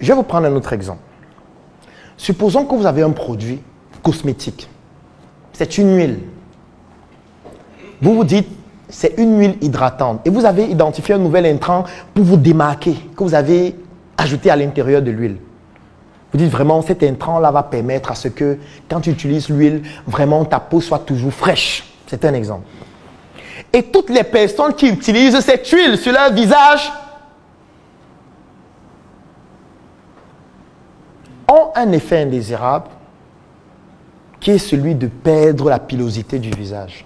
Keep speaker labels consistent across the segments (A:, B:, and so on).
A: Je vais vous prendre un autre exemple. Supposons que vous avez un produit cosmétique. C'est une huile. Vous vous dites, c'est une huile hydratante. Et vous avez identifié un nouvel intrant pour vous démarquer, que vous avez ajouté à l'intérieur de l'huile. Vous dites vraiment, cet intrant-là va permettre à ce que, quand tu utilises l'huile, vraiment ta peau soit toujours fraîche. C'est un exemple. Et toutes les personnes qui utilisent cette huile sur leur visage ont un effet indésirable qui est celui de perdre la pilosité du visage.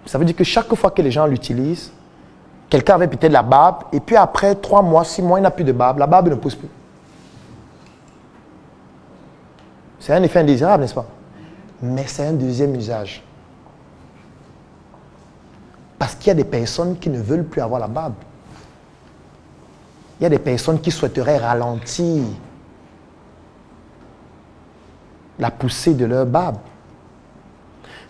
A: Ça veut dire que chaque fois que les gens l'utilisent, quelqu'un avait peut-être la barbe, et puis après 3 mois, 6 mois, il n'a plus de barbe. La barbe ne pousse plus. C'est un effet indésirable, n'est-ce pas? Mais c'est un deuxième usage. Parce qu'il y a des personnes qui ne veulent plus avoir la barbe. Il y a des personnes qui souhaiteraient ralentir la poussée de leur barbe.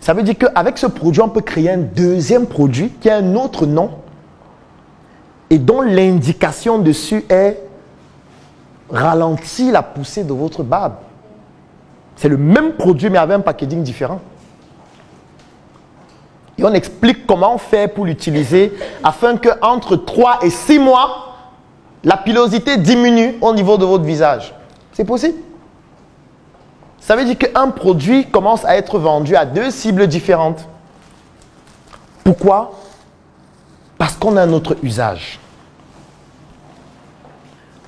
A: Ça veut dire qu'avec ce produit, on peut créer un deuxième produit qui a un autre nom et dont l'indication dessus est ralentir la poussée de votre barbe. C'est le même produit mais avec un packaging différent. Et on explique comment faire pour l'utiliser afin qu'entre 3 et 6 mois, la pilosité diminue au niveau de votre visage. C'est possible. Ça veut dire qu'un produit commence à être vendu à 2 cibles différentes. Pourquoi? Parce qu'on a un autre usage.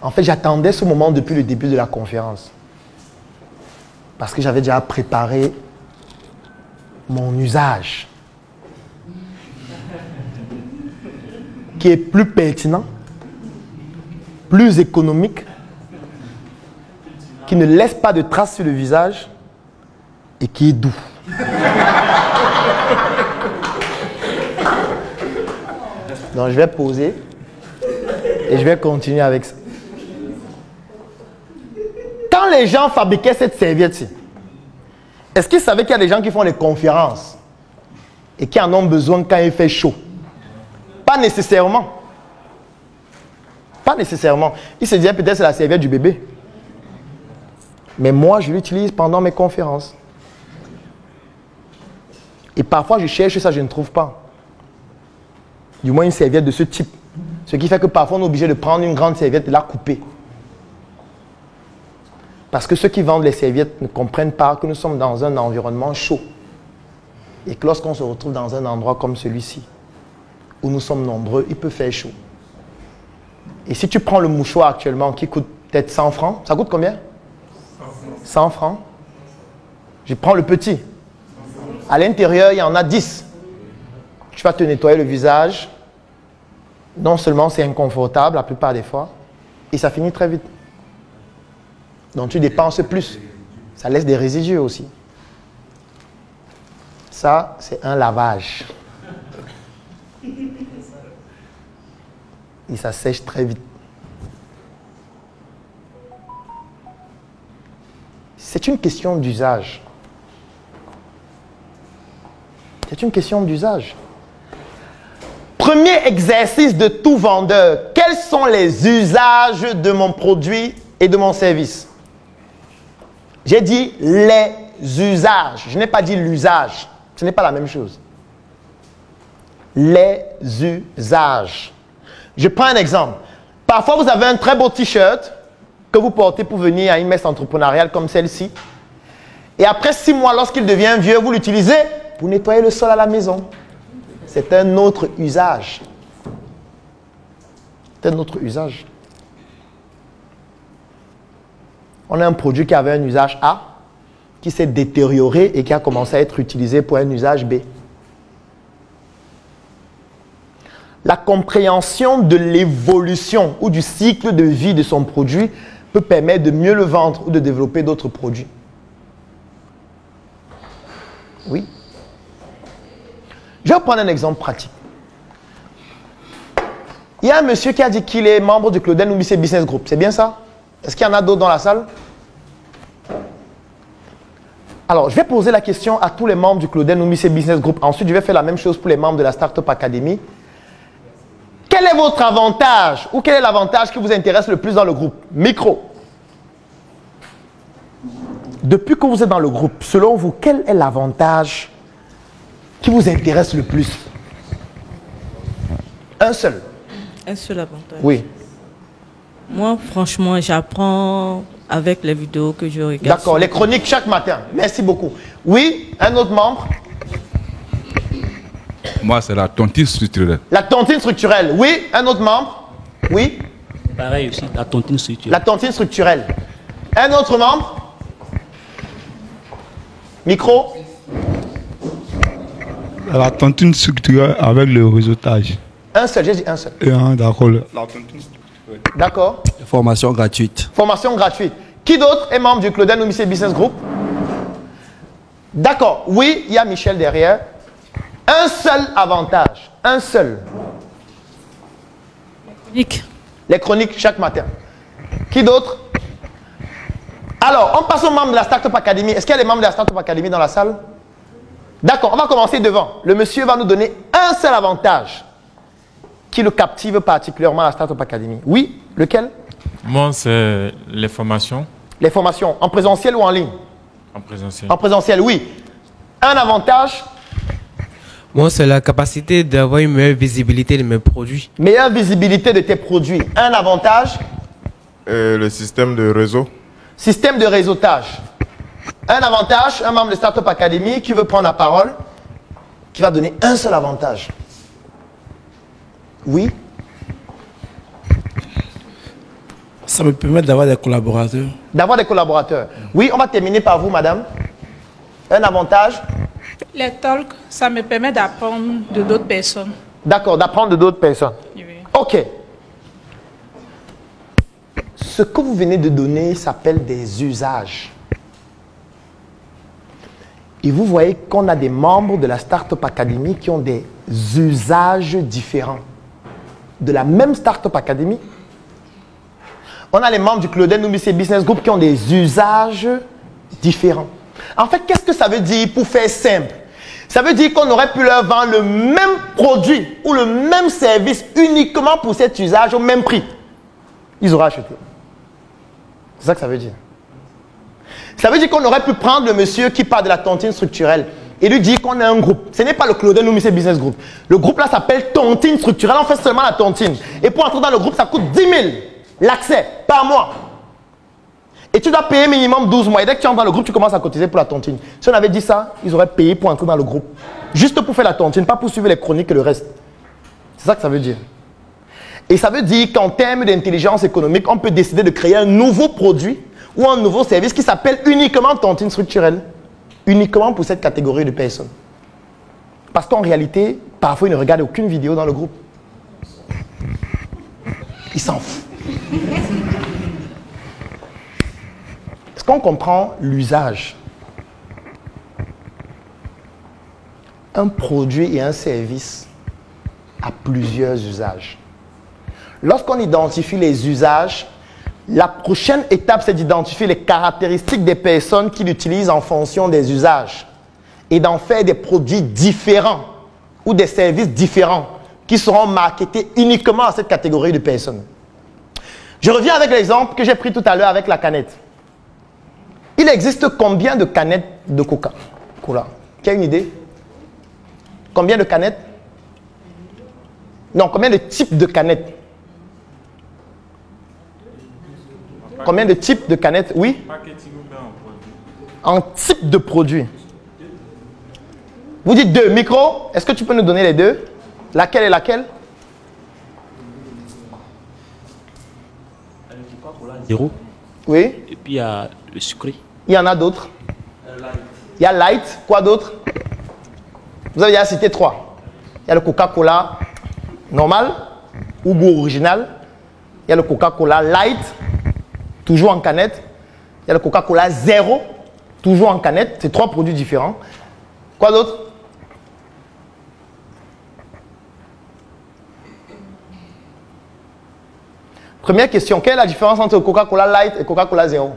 A: En fait, j'attendais ce moment depuis le début de la conférence. Parce que j'avais déjà préparé mon usage. Qui est plus pertinent, plus économique, qui ne laisse pas de traces sur le visage et qui est doux. Donc je vais poser et je vais continuer avec ça. Quand les gens fabriquaient cette serviette-ci, est-ce qu'ils savaient qu'il y a des gens qui font des conférences et qui en ont besoin quand il fait chaud? Pas nécessairement. Pas nécessairement. Ils se disaient peut-être c'est la serviette du bébé. Mais moi, je l'utilise pendant mes conférences. Et parfois, je cherche ça, je ne trouve pas. Du moins, une serviette de ce type. Ce qui fait que parfois, on est obligé de prendre une grande serviette et la couper. Parce que ceux qui vendent les serviettes ne comprennent pas que nous sommes dans un environnement chaud. Et que lorsqu'on se retrouve dans un endroit comme celui-ci, où nous sommes nombreux, il peut faire chaud. Et si tu prends le mouchoir actuellement qui coûte peut-être 100 francs, ça coûte combien? 100 francs. Je prends le petit. À l'intérieur, il y en a 10. Tu vas te nettoyer le visage. Non seulement c'est inconfortable la plupart des fois, et ça finit très vite. Donc tu dépenses plus. Ça laisse des résidus aussi. Ça, c'est un lavage. Et ça sèche très vite. C'est une question d'usage. C'est une question d'usage. Premier exercice de tout vendeur. Quels sont les usages de mon produit et de mon service? J'ai dit les usages. Je n'ai pas dit l'usage. Ce n'est pas la même chose. Les usages. Je prends un exemple. Parfois, vous avez un très beau t-shirt que vous portez pour venir à une messe entrepreneuriale comme celle-ci. Et après 6 mois, lorsqu'il devient vieux, vous l'utilisez pour nettoyer le sol à la maison. C'est un autre usage. C'est un autre usage. On a un produit qui avait un usage A, qui s'est détérioré et qui a commencé à être utilisé pour un usage B. La compréhension de l'évolution ou du cycle de vie de son produit peut permettre de mieux le vendre ou de développer d'autres produits. Oui. Je vais prendre un exemple pratique. Il y a un monsieur qui a dit qu'il est membre du Claudel Numissé Business Group. C'est bien ça? Est-ce qu'il y en a d'autres dans la salle? Alors, je vais poser la question à tous les membres du Claudel Numissé Business Group. Ensuite, je vais faire la même chose pour les membres de la Startup Academy. Quel est votre avantage ou quel est l'avantage qui vous intéresse le plus dans le groupe? Micro. Depuis que vous êtes dans le groupe, selon vous, quel est l'avantage qui vous intéresse le plus? Un seul.
B: Un seul avantage.
A: Oui.
B: Moi, franchement, j'apprends avec les vidéos que je regarde.
A: D'accord, les chroniques chaque matin. Merci beaucoup. Oui, un autre membre?
C: Moi, c'est la tontine structurelle.
A: La tontine structurelle. Oui, un autre membre? Oui.
D: Pareil aussi, la tontine structurelle.
A: La tontine structurelle. Un autre membre? Micro?
E: La tontine structurelle avec le réseautage.
A: Un seul, j'ai dit un seul.
E: D'accord.
A: D'accord.
F: Formation gratuite.
A: Formation gratuite. Qui d'autre est membre du Claudel Noumisset Business Group? D'accord. Oui, il y a Michel derrière. Un seul avantage. Un seul. Les chroniques chaque matin. Qui d'autre? Alors, on passe aux membres de la Startup Academy. Est-ce qu'il y a des membres de la Startup Academy dans la salle? D'accord, on va commencer devant. Le monsieur va nous donner un seul avantage qui le captive particulièrement à la Startup Academy. Oui, lequel?
G: Moi, c'est les formations.
A: Les formations, en présentiel ou en ligne?
G: En présentiel.
A: En présentiel, oui. Un avantage?
H: Moi, c'est la capacité d'avoir une meilleure visibilité de mes produits.
A: Meilleure visibilité de tes produits. Un avantage?
I: Le système de réseau.
A: Système de réseautage. Un avantage, un membre de Startup Academy qui veut prendre la parole, qui va donner un seul avantage. Oui.
F: Ça me permet d'avoir des collaborateurs.
A: D'avoir des collaborateurs. Oui, on va terminer par vous, madame. Un avantage?
J: Les talks, ça me permet d'apprendre de d'autres personnes.
A: D'accord, d'apprendre de d'autres personnes.
J: Oui.
A: Ok. Ce que vous venez de donner s'appelle des usages. Et vous voyez qu'on a des membres de la Startup Academy qui ont des usages différents. De la même Startup Academy, on a les membres du Claudel Noumisset Business Group qui ont des usages différents. En fait, qu'est-ce que ça veut dire pour faire simple? Ça veut dire qu'on aurait pu leur vendre le même produit ou le même service uniquement pour cet usage au même prix. Ils auraient acheté. C'est ça que ça veut dire. Ça veut dire qu'on aurait pu prendre le monsieur qui parle de la tontine structurelle et lui dire qu'on est un groupe. Ce n'est pas le Claudel Noumisset Business Group. Le groupe là s'appelle tontine structurelle. On fait seulement la tontine. Et pour entrer dans le groupe, ça coûte 10 000 l'accès par mois. Et tu dois payer minimum 12 mois. Et dès que tu entres dans le groupe, tu commences à cotiser pour la tontine. Si on avait dit ça, ils auraient payé pour entrer dans le groupe. Juste pour faire la tontine, pas pour suivre les chroniques et le reste. C'est ça que ça veut dire. Et ça veut dire qu'en termes d'intelligence économique, on peut décider de créer un nouveau produit ou un nouveau service qui s'appelle uniquement tontine structurelle. Uniquement pour cette catégorie de personnes. Parce qu'en réalité, parfois, ils ne regardent aucune vidéo dans le groupe. Ils s'en foutent. Est-ce qu'on comprend l'usage? Un produit et un service a plusieurs usages. Lorsqu'on identifie les usages, la prochaine étape, c'est d'identifier les caractéristiques des personnes qui l'utilisent en fonction des usages et d'en faire des produits différents ou des services différents qui seront marketés uniquement à cette catégorie de personnes. Je reviens avec l'exemple que j'ai pris tout à l'heure avec la canette. Il existe combien de canettes de Coca-Cola? Qui a une idée? Combien de canettes? Non, combien de types de canettes? Combien de types de canettes? Oui? En type de produit. Vous dites deux. Micro, est-ce que tu peux nous donner les deux? Laquelle et laquelle?
D: Zéro.
A: Oui.
D: Et puis il y a le sucré.
A: Il y en a d'autres. Il y a light. Quoi d'autre? Vous avez déjà cité trois. Il y a le Coca-Cola normal ou goût original. Il y a le Coca-Cola light, toujours en canette. Il y a le Coca-Cola zéro, toujours en canette. C'est trois produits différents. Quoi d'autre? Première question, quelle est la différence entre Coca-Cola light et Coca-Cola zéro?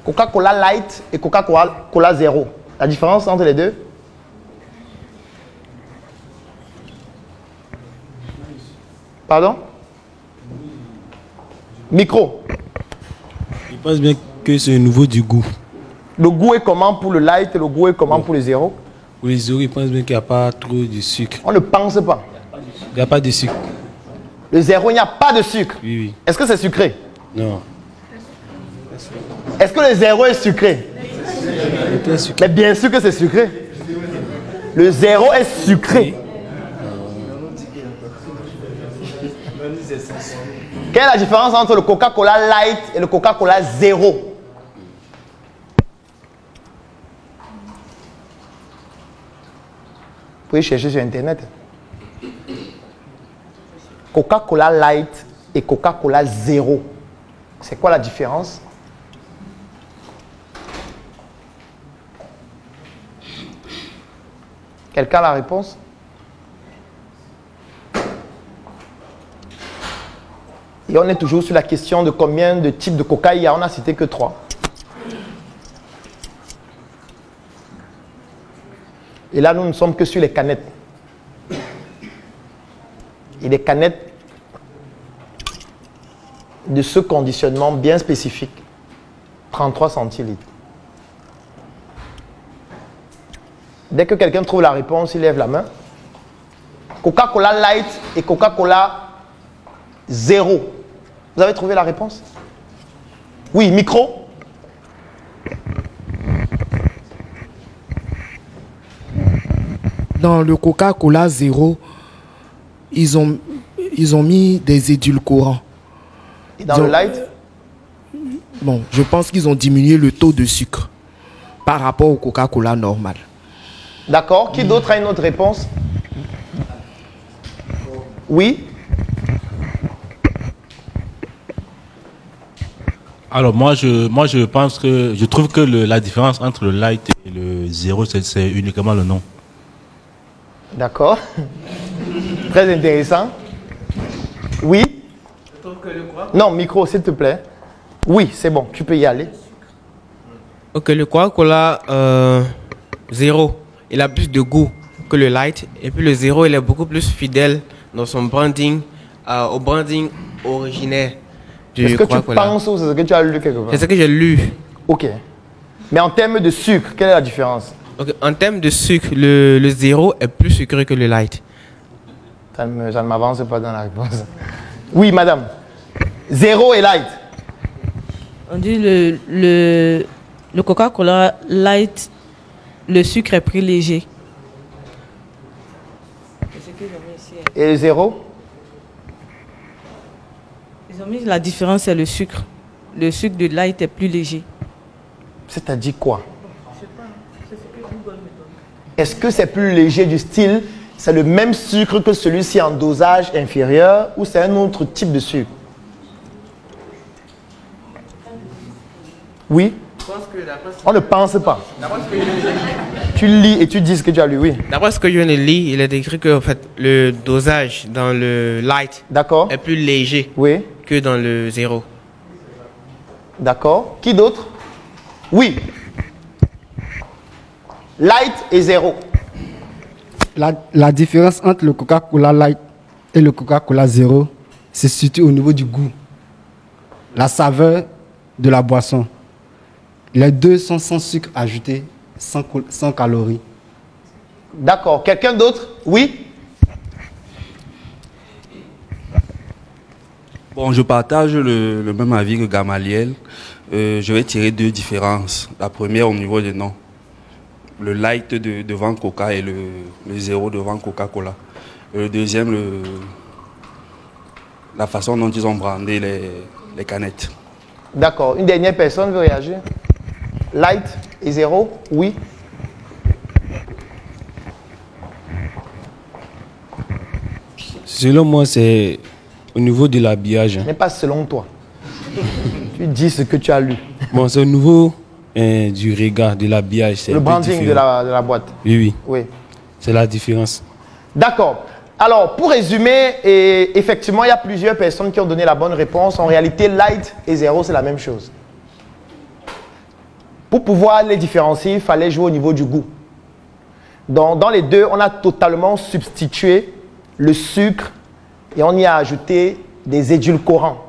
A: Coca-Cola light et Coca-Cola zéro. La différence entre les deux? Pardon? Micro.
F: Je pense bien que c'est au niveau du goût.
A: Le goût est comment pour le light et le goût est comment pour le zéro?
F: Pour les zéros, je pense bien qu'il n'y a pas trop de sucre.
A: On ne pense pas.
F: Il n'y a pas de sucre.
A: Le zéro, il n'y a pas de sucre.
F: Oui, oui.
A: Est-ce que c'est sucré?
F: Non.
A: Est-ce que le zéro est sucré? Mais bien sûr que c'est sucré. Le zéro est sucré. Quelle est la différence entre le Coca-Cola Light et le Coca-Cola Zéro? Vous pouvez chercher sur Internet. Coca-Cola Light et Coca-Cola Zéro. C'est quoi la différence? Quelqu'un a la réponse? Et on est toujours sur la question de combien de types de coca il y a. On n'a cité que 3. Et là, nous ne sommes que sur les canettes. Et les canettes de ce conditionnement bien spécifique. 33 centilitres. Dès que quelqu'un trouve la réponse, il lève la main. Coca-Cola Light et Coca-Cola Zéro. Vous avez trouvé la réponse? Oui, micro.
K: Dans le Coca-Cola Zéro, ils ont mis des édulcorants.
A: Et dans le light?
K: Bon, je pense qu'ils ont diminué le taux de sucre par rapport au Coca-Cola normal.
A: D'accord. Qui d'autre a une autre réponse? Oui.
D: Alors moi je pense que je trouve que la différence entre le light et le zéro c'est uniquement le nom.
A: D'accord. Très intéressant. Oui. Non, micro s'il te plaît. Oui, c'est bon, tu peux y aller.
H: Ok, le Coca-Cola Zéro, il a plus de goût que le light. Et puis le Zéro, il est beaucoup plus fidèle dans son branding, au branding originaire du
A: Est-ce que tu
H: Coca-Cola.
A: penses ou c'est ce que tu as lu quelque part?
H: C'est ce que j'ai lu.
A: Ok. Mais en termes de sucre, quelle est la différence?
H: Ok, en termes de sucre, le Zéro est plus sucré que le light.
A: Ça ne m'avance pas dans la réponse. Oui, madame. Zéro et light.
B: On dit le Coca-Cola Light, le sucre est plus léger.
A: Et le zéro?
B: Ils ont mis la différence, c'est le sucre. Le sucre de Light est plus léger.
A: C'est-à-dire quoi? Est-ce que c'est plus léger du style, c'est le même sucre que celui-ci en dosage inférieur ou c'est un autre type de sucre? Oui? On ne pense pas. Tu lis et tu dis ce que tu as lu, oui.
H: D'après ce que je viens de lire, il est écrit que en fait, le dosage dans le light est plus léger
A: que
H: dans le zéro.
A: D'accord. Qui d'autre? Oui. Light et zéro.
L: La différence entre le Coca-Cola Light et le Coca-Cola Zéro, c'est surtout au niveau du goût. La saveur de la boisson. Les deux sont sans sucre ajouté, sans calories.
A: D'accord. Quelqu'un d'autre? Oui?
M: Bon, je partage le même avis que Gamaliel. Je vais tirer deux différences. La première au niveau des noms. Le light devant Coca et le zéro devant Coca-Cola. Le deuxième, la façon dont ils ont brandé les canettes.
A: D'accord. Une dernière personne veut réagir? Light et zéro? Oui?
F: Selon moi, c'est au niveau de l'habillage.
A: Mais pas selon toi. Tu dis ce que tu as lu.
F: Bon, c'est au niveau du regard, de l'habillage.
A: Le branding de la boîte.
F: Oui.
A: Oui.
F: C'est la différence.
A: D'accord. Alors, pour résumer, effectivement, il y a plusieurs personnes qui ont donné la bonne réponse. En réalité, light et zéro, c'est la même chose. Pour pouvoir les différencier, il fallait jouer au niveau du goût. Dans les deux, on a totalement substitué le sucre et on y a ajouté des édulcorants,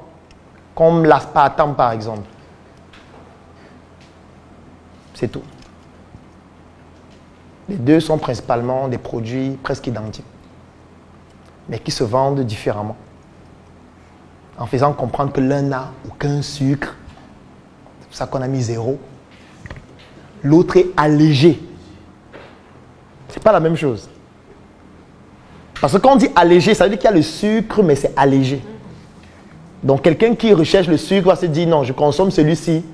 A: comme l'aspartame par exemple. C'est tout. Les deux sont principalement des produits presque identiques, mais qui se vendent différemment, en faisant comprendre que l'un n'a aucun sucre, c'est pour ça qu'on a mis 0. L'autre est allégé. C'est pas la même chose. Parce que quand on dit allégé, ça veut dire qu'il y a le sucre, mais c'est allégé. Donc quelqu'un qui recherche le sucre va se dire non, je consomme celui-ci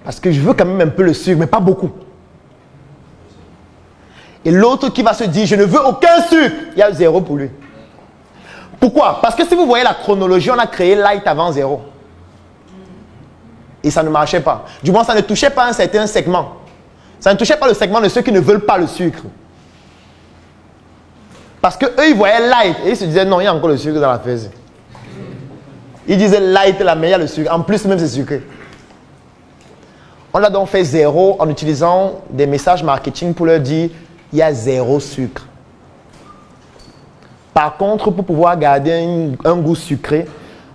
A: parce que je veux quand même un peu le sucre, mais pas beaucoup. Et l'autre qui va se dire je ne veux aucun sucre, il y a 0 pour lui. Pourquoi? Parce que si vous voyez la chronologie, on a créé light avant 0. Et ça ne marchait pas. Du moins, ça ne touchait pas un certain segment. Ça ne touchait pas le segment de ceux qui ne veulent pas le sucre. Parce qu'eux, ils voyaient light et ils se disaient non, il y a encore le sucre dans la fesse. Ils disaient light là, mais il y a le sucre. En plus, même c'est sucré. On a donc fait 0 en utilisant des messages marketing pour leur dire il y a 0 sucre. Par contre, pour pouvoir garder un goût sucré,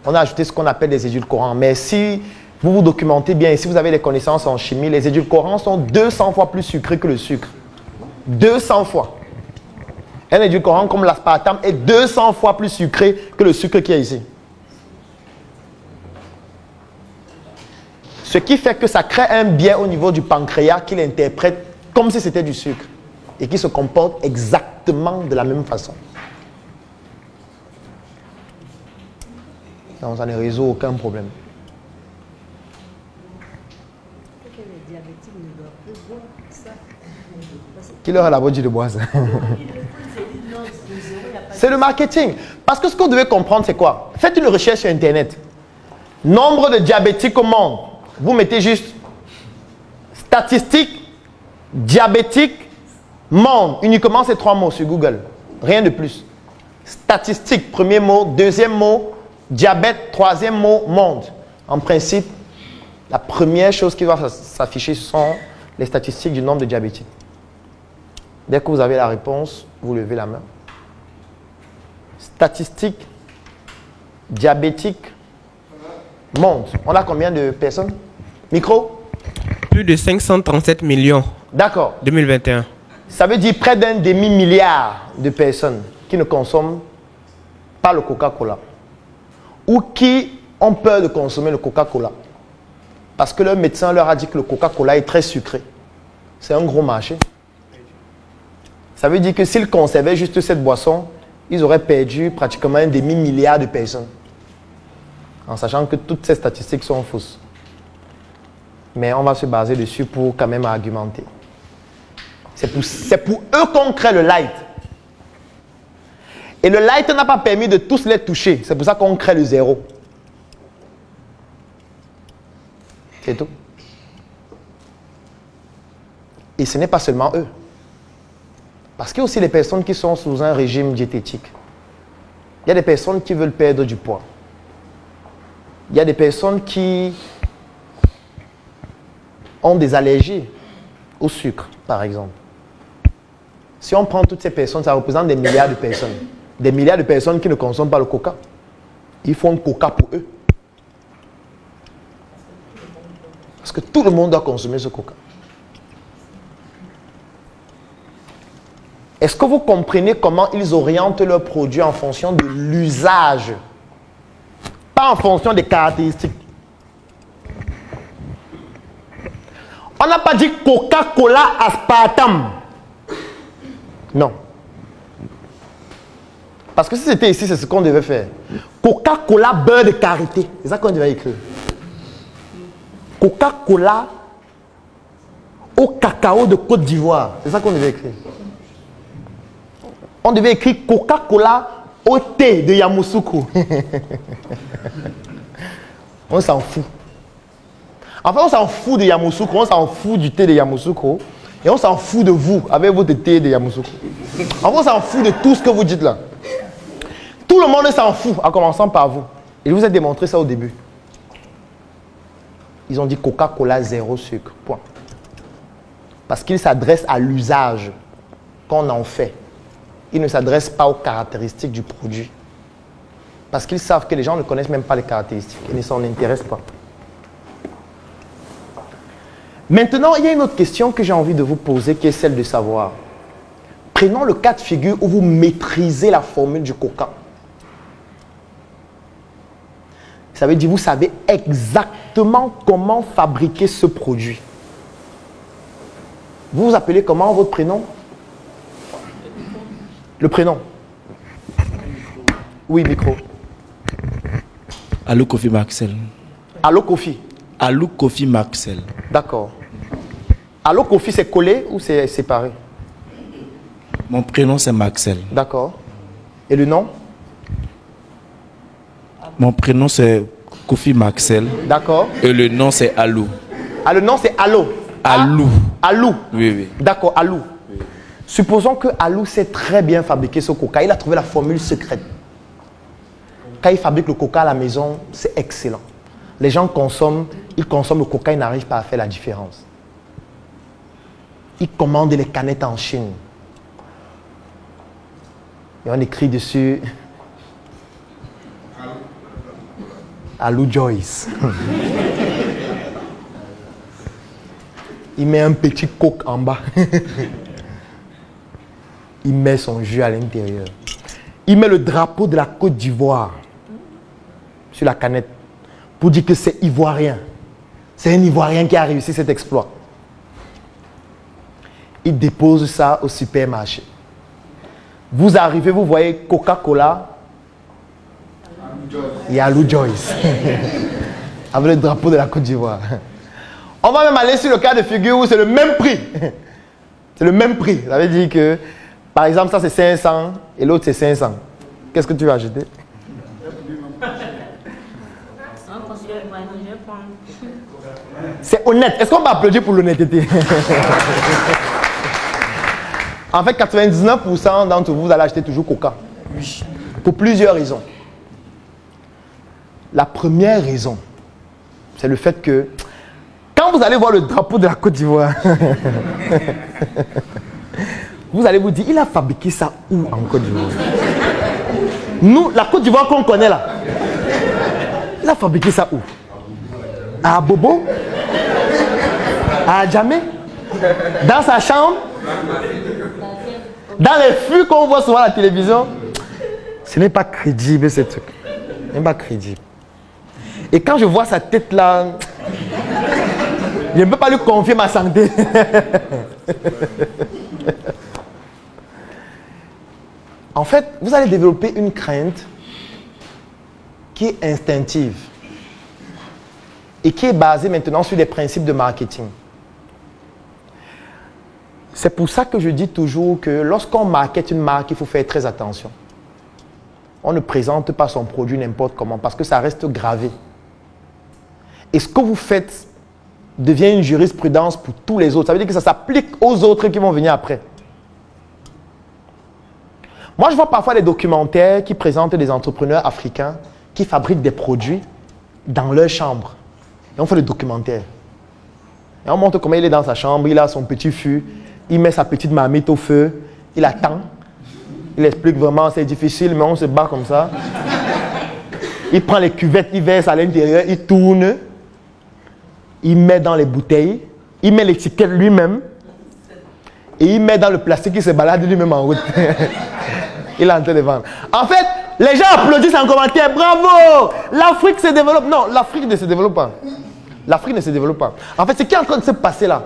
A: on a ajouté ce qu'on appelle des édulcorants. Mais si vous vous documentez bien et si vous avez des connaissances en chimie, les édulcorants sont 200 fois plus sucrés que le sucre. 200 fois. Un édulcorant comme l'aspartame est 200 fois plus sucré que le sucre qui est ici. Ce qui fait que ça crée un biais au niveau du pancréas qui l'interprète comme si c'était du sucre et qui se comporte exactement de la même façon. Donc ça ne résout aucun problème. Qui leur a la dit de boire ça? C'est le marketing. Parce que ce qu'on devait comprendre, c'est quoi? Faites une recherche sur Internet. Nombre de diabétiques au monde. Vous mettez juste statistiques, diabétiques, monde. Uniquement ces 3 mots sur Google. Rien de plus. Statistiques, premier mot. Deuxième mot, diabète. Troisième mot, monde. En principe, la première chose qui va s'afficher sont les statistiques du nombre de diabétiques. Dès que vous avez la réponse, vous levez la main. Statistiques, diabétiques, monde. On a combien de personnes? Micro?
H: Plus de 537 millions.
A: D'accord.
H: 2021.
A: Ça veut dire près d'un demi-milliard de personnes qui ne consomment pas le Coca-Cola. Ou qui ont peur de consommer le Coca-Cola. Parce que leur médecin leur a dit que le Coca-Cola est très sucré. C'est un gros marché. Ça veut dire que s'ils conservaient juste cette boisson, ils auraient perdu pratiquement un demi-milliard de personnes. En sachant que toutes ces statistiques sont fausses. Mais on va se baser dessus pour quand même argumenter. C'est pour eux qu'on crée le light. Et le light n'a pas permis de tous les toucher. C'est pour ça qu'on crée le 0. C'est tout. Et ce n'est pas seulement eux. Parce qu'il y a aussi les personnes qui sont sous un régime diététique. Il y a des personnes qui veulent perdre du poids. Il y a des personnes qui ont des allergies au sucre, par exemple. Si on prend toutes ces personnes, ça représente des milliards de personnes. Des milliards de personnes qui ne consomment pas le coca. Ils font le coca pour eux. Parce que tout le monde doit consommer ce coca. Est-ce que vous comprenez comment ils orientent leurs produits en fonction de l'usage? Pas en fonction des caractéristiques. On n'a pas dit Coca-Cola aspartame. Non. Parce que si c'était ici, c'est ce qu'on devait faire. Coca-Cola beurre de karité. C'est ça qu'on devait écrire. Coca-Cola au cacao de Côte d'Ivoire. C'est ça qu'on devait écrire. On devait écrire Coca-Cola au thé de Yamoussoukro. On s'en fout. Enfin, on s'en fout de Yamoussoukro, on s'en fout du thé de Yamoussoukro. Et on s'en fout de vous avec votre thé de Yamoussoukro. Enfin, on s'en fout de tout ce que vous dites là. Tout le monde s'en fout, en commençant par vous. Et je vous ai démontré ça au début. Ils ont dit Coca-Cola 0 sucre. Point. Parce qu'ils s'adressent à l'usage qu'on en fait. Ils ne s'adressent pas aux caractéristiques du produit. Parce qu'ils savent que les gens ne connaissent même pas les caractéristiques et ne s'en intéressent pas. Maintenant, il y a une autre question que j'ai envie de vous poser qui est celle de savoir. Prenons le cas de figure où vous maîtrisez la formule du coca. Ça veut dire que vous savez exactement comment fabriquer ce produit. Vous vous appelez comment votre prénom? Le prénom? Oui, micro.
F: Alou Kofi Maxel.
A: Allo Kofi.
F: Alou Kofi Maxel.
A: D'accord. Allo Kofi, c'est collé ou c'est séparé?
F: Mon prénom c'est Maxel.
A: D'accord. Et le nom?
F: Mon prénom c'est Kofi Maxel.
A: D'accord.
F: Et le nom c'est Alou.
A: Ah, le nom c'est Allo.
F: Alou.
A: Alou.
F: Oui, oui.
A: D'accord, Alou. Oui. Supposons que Alou sait très bien fabriquer ce coca. Il a trouvé la formule secrète. Quand il fabrique le coca à la maison, c'est excellent. Les gens consomment, ils consomment le coca, ils n'arrivent pas à faire la différence. Ils commandent les canettes en Chine. Et on écrit dessus Alou Joyce. Il met un petit coke en bas. Il met son jus à l'intérieur. Il met le drapeau de la Côte d'Ivoire sur la canette pour dire que c'est ivoirien. C'est un Ivoirien qui a réussi cet exploit. Il dépose ça au supermarché. Vous arrivez, vous voyez Coca-Cola. Il y a Alou Joyce. Avec le drapeau de la Côte d'Ivoire. On va même aller sur le cas de figure où c'est le même prix. C'est le même prix. Ça veut dire que, par exemple, ça c'est 500 et l'autre c'est 500. Qu'est-ce que tu vas acheter? C'est honnête. Est-ce qu'on va applaudir pour l'honnêteté? En fait, 99% d'entre vous allez acheter toujours Coca. Oui. Pour plusieurs raisons. La première raison, c'est le fait que quand vous allez voir le drapeau de la Côte d'Ivoire, vous allez vous dire, il a fabriqué ça où en Côte d'Ivoire? Nous, la Côte d'Ivoire qu'on connaît là, il a fabriqué ça où? À Bobo? À Djamé? Dans sa chambre? Dans les flux qu'on voit souvent à la télévision? Ce n'est pas crédible, ce truc. Ce n'est pas crédible. Et quand je vois sa tête là, je ne peux pas lui confier ma santé. En fait, vous allez développer une crainte qui est instinctive et qui est basée maintenant sur des principes de marketing. C'est pour ça que je dis toujours que lorsqu'on market une marque, il faut faire très attention. On ne présente pas son produit n'importe comment parce que ça reste gravé. Et ce que vous faites devient une jurisprudence pour tous les autres. Ça veut dire que ça s'applique aux autres qui vont venir après. Moi, je vois parfois des documentaires qui présentent des entrepreneurs africains qui fabriquent des produits dans leur chambre. Et on fait le documentaire. Et on montre comment il est dans sa chambre, il a son petit fût, il met sa petite marmite au feu, il attend. Il explique vraiment, c'est difficile, mais on se bat comme ça. Il prend les cuvettes, il verse à l'intérieur, il tourne. Il met dans les bouteilles, il met l'étiquette lui-même et il met dans le plastique qui se balade lui-même en route. Il est en train de vendre. En fait, les gens applaudissent en commentaire. Bravo! L'Afrique se développe. Non, l'Afrique ne se développe pas. L'Afrique ne se développe pas. En fait, ce qui est en train de se passer là,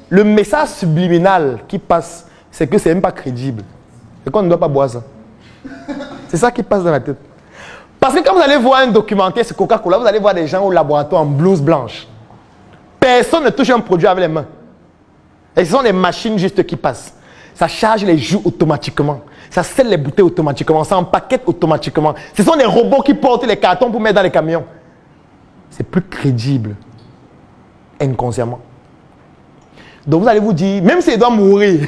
A: le message subliminal qui passe, c'est que ce n'est même pas crédible. C'est qu'on ne doit pas boire ça. C'est ça qui passe dans la tête. Parce que quand vous allez voir un documentaire sur Coca-Cola, vous allez voir des gens au laboratoire en blouse blanche. Personne ne touche un produit avec les mains. Et ce sont des machines juste qui passent. Ça charge les jus automatiquement. Ça scelle les bouteilles automatiquement. Ça empaquette automatiquement. Ce sont des robots qui portent les cartons pour mettre dans les camions. C'est plus crédible. Inconsciemment. Donc vous allez vous dire, même s'il doit mourir,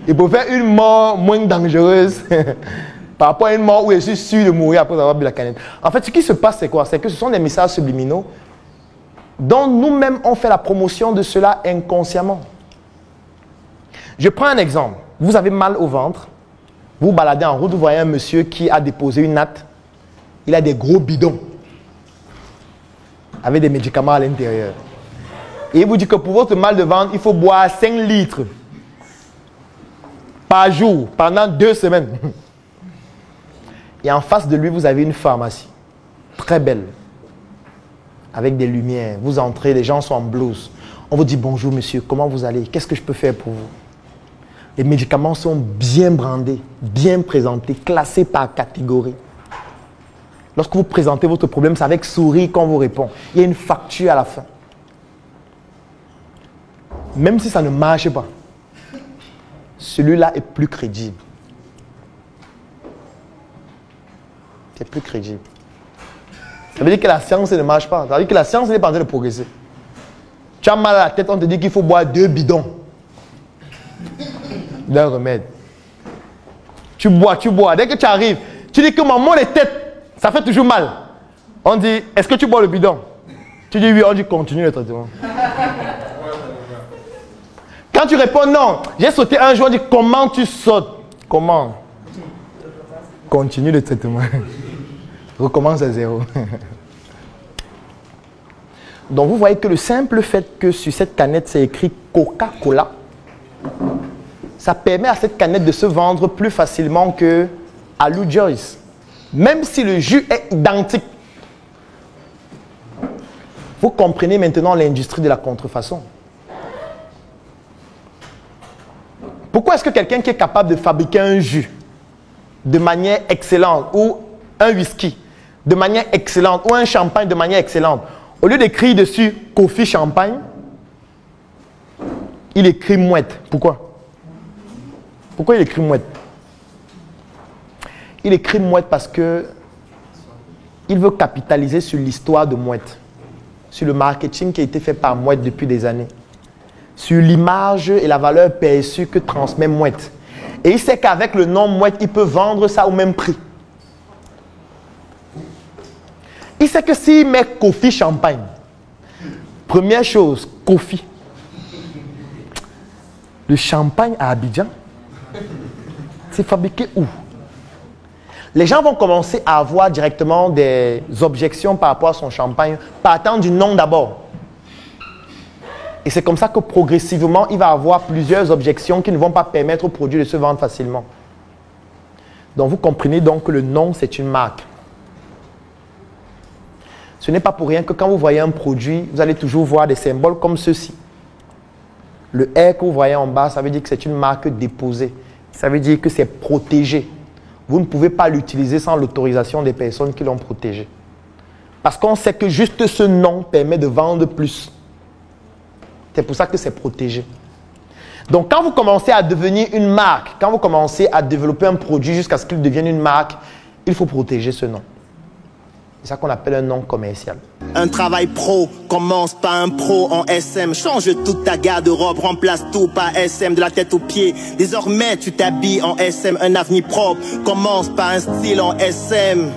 A: il peut faire une mort moins dangereuse par rapport à une mort où je suis sûr de mourir après avoir bu la canette. En fait, ce qui se passe, c'est quoi? C'est que ce sont des messages subliminaux dont nous-mêmes on fait la promotion de cela inconsciemment. Je prends un exemple. Vous avez mal au ventre, vous baladez en route, vous voyez un monsieur qui a déposé une natte Il a des gros bidons avec des médicaments à l'intérieur. Et il vous dit que pour votre mal de ventre, il faut boire 5 litres par jour pendant 2 semaines. Et en face de lui, vous avez une pharmacie très belle, avec des lumières. Vous entrez, les gens sont en blouse. On vous dit bonjour monsieur, comment vous allez? Qu'est-ce que je peux faire pour vous? Les médicaments sont bien brandés, bien présentés, classés par catégorie. Lorsque vous présentez votre problème, c'est avec sourire qu'on vous répond. Il y a une facture à la fin. Même si ça ne marche pas, celui-là est plus crédible. C'est plus crédible. Ça veut dire que la science ne marche pas. Ça veut dire que la science n'est pas en train de progresser. Tu as mal à la tête, on te dit qu'il faut boire 2 bidons d'un remède. Tu bois. Dès que tu arrives, tu dis que mon mal de tête, ça fait toujours mal. On dit, est-ce que tu bois le bidon? Tu dis oui, on dit continue le traitement. Quand tu réponds non, j'ai sauté un jour, on dit comment tu sautes? Comment? Continue le traitement. Recommence à 0. Donc vous voyez que le simple fait que sur cette canette c'est écrit Coca-Cola, ça permet à cette canette de se vendre plus facilement que à Lou Joyce. Même si le jus est identique. Vous comprenez maintenant l'industrie de la contrefaçon. Pourquoi est-ce que quelqu'un qui est capable de fabriquer un jus de manière excellente ou un whisky de manière excellente ou un champagne de manière excellente, au lieu d'écrire dessus Coffee Champagne, il écrit Mouette? Pourquoi? Pourquoi il écrit Mouette? Il écrit Mouette parce que il veut capitaliser sur l'histoire de Mouette, sur le marketing qui a été fait par Mouette depuis des années, sur l'image et la valeur perçue que transmet Mouette. Et il sait qu'avec le nom Mouette, il peut vendre ça au même prix. Il sait que s'il met Coffee Champagne, première chose, Coffee. Le champagne à Abidjan, c'est fabriqué où? Les gens vont commencer à avoir directement des objections par rapport à son champagne, partant du nom d'abord. Et c'est comme ça que progressivement, il va avoir plusieurs objections qui ne vont pas permettre au produit de se vendre facilement. Donc vous comprenez donc que le nom, c'est une marque. Ce n'est pas pour rien que quand vous voyez un produit, vous allez toujours voir des symboles comme ceux-ci. Le R que vous voyez en bas, ça veut dire que c'est une marque déposée. Ça veut dire que c'est protégé. Vous ne pouvez pas l'utiliser sans l'autorisation des personnes qui l'ont protégé. Parce qu'on sait que juste ce nom permet de vendre plus. C'est pour ça que c'est protégé. Donc quand vous commencez à devenir une marque, quand vous commencez à développer un produit jusqu'à ce qu'il devienne une marque, il faut protéger ce nom. C'est ça qu'on appelle un nom commercial.
N: Un travail pro commence par un pro en SM. Change toute ta garde-robe, remplace tout par SM de la tête aux pieds. Désormais tu t'habilles en SM, un avenir propre commence par un style en SM.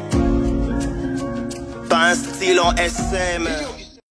N: Par un style en SM.